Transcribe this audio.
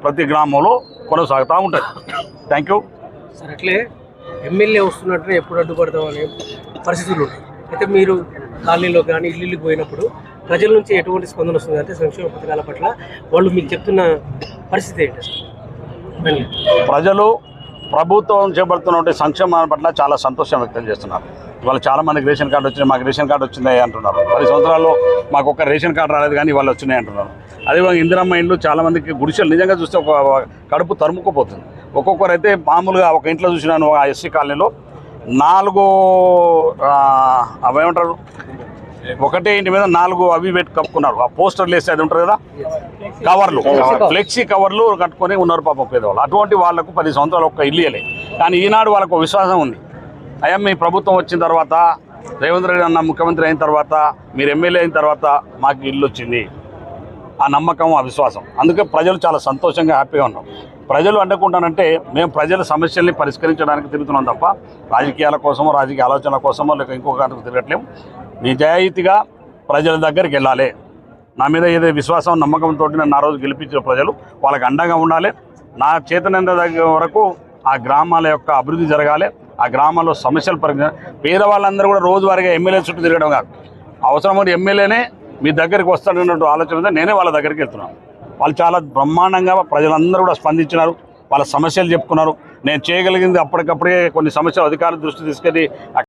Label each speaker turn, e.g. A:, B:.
A: ప్రతి గ్రామంలో కొనసాగుతూ ఉంటుంది. Thank you
B: sir. అట్లే ఎమ్మెల్యే వస్తున్నట్టు ఎప్పుడు అడ్డుపడతాం అనే పరిస్థితులు ఉంటాయి. అయితే మీరు కాలనీలో కానీ ఇల్లుకి పోయినప్పుడు ప్రజల నుంచి ఎటువంటి స్పందన వస్తుంది? అంటే సంక్షేమ పథకాల పట్ల వాళ్ళు మీకు చెప్తున్న పరిస్థితి ఏంటి సార్?
A: ప్రజలు ప్రభుత్వం చేపడుతున్న సంక్షేమాల పట్ల చాలా సంతోషం వ్యక్తం చేస్తున్నారు. ఇవాళ చాలా మందికి రేషన్ కార్డు వచ్చింది, మాకు రేషన్ కార్డు వచ్చింది అంటున్నారు. 10 సంవత్సరాల్లో మాకు ఒక రేషన్ కార్డు రాలేదు కానీ వాళ్ళు వచ్చినాయి అంటున్నారు. అదేవిధంగా ఇందిరమ్మ ఇండ్లు చాలా మందికి గుడిసెలు నిజంగా చూస్తే ఒక కడుపు తరుముకుపోతుంది. ఒక్కొక్కరు అయితే మామూలుగా ఒక ఇంట్లో చూసినాను, ఆ ఎస్సీ కాలనీలో 4 అవేమంటారు, ఒకటే ఇంటి మీద 4 అవి పెట్టి కప్పుకున్నారు. ఆ పోస్టర్లు వేస్తే అది ఉంటుంది కదా, కవర్లు, ఫ్లెక్సీ కవర్లు కట్టుకొని ఉన్నారు పాపం పేదవాళ్ళు. అటువంటి వాళ్ళకు 10 సంవత్సరాలు ఒక్క ఇల్లు ఇవ్వలే. కానీ ఈనాడు వాళ్ళకు విశ్వాసం ఉంది, అయ్యా మీ ప్రభుత్వం వచ్చిన తర్వాత, రేవంత్ రెడ్డి అన్న ముఖ్యమంత్రి అయిన తర్వాత, మీరు ఎమ్మెల్యే అయిన తర్వాత మాకు ఇల్లు వచ్చింది. ఆ నమ్మకం, ఆ విశ్వాసం, అందుకే ప్రజలు చాలా సంతోషంగా హ్యాపీగా ఉన్నాం. ప్రజలు అంటుకుంటానంటే మేము ప్రజల సమస్యల్ని పరిష్కరించడానికి తిరుగుతున్నాం తప్ప రాజకీయాల కోసమో, రాజకీయ ఆలోచనల కోసమో, లేక ఇంకొక తిరగట్లేము. నిజాయితీగా ప్రజల దగ్గరికి వెళ్ళాలి. నా మీద ఏదో విశ్వాసం, నమ్మకంతో నన్ను ఆ రోజు గెలిపించిన ప్రజలు, వాళ్ళకి అండగా ఉండాలి. నా చేతనంత దగ్గర వరకు ఆ గ్రామాల యొక్క అభివృద్ధి జరగాలి. ఆ గ్రామాల్లో సమస్యలు పేదవాళ్ళందరూ కూడా రోజువారీగా ఎమ్మెల్యే చుట్టూ తిరగడం కాదు, అవసరం ఉంటే ఎమ్మెల్యేనే మీ దగ్గరికి వస్తాడన్నట్టు ఆలోచన నేనే వాళ్ళ దగ్గరికి వెళ్తున్నాను. వాళ్ళు చాలా బ్రహ్మాండంగా ప్రజలందరూ కూడా స్పందించినారు, వాళ్ళ సమస్యలు చెప్పుకున్నారు. నేను చేయగలిగింది అప్పటికప్పుడే కొన్ని సమస్యలు అధికారుల దృష్టి తీసుకెళ్ళి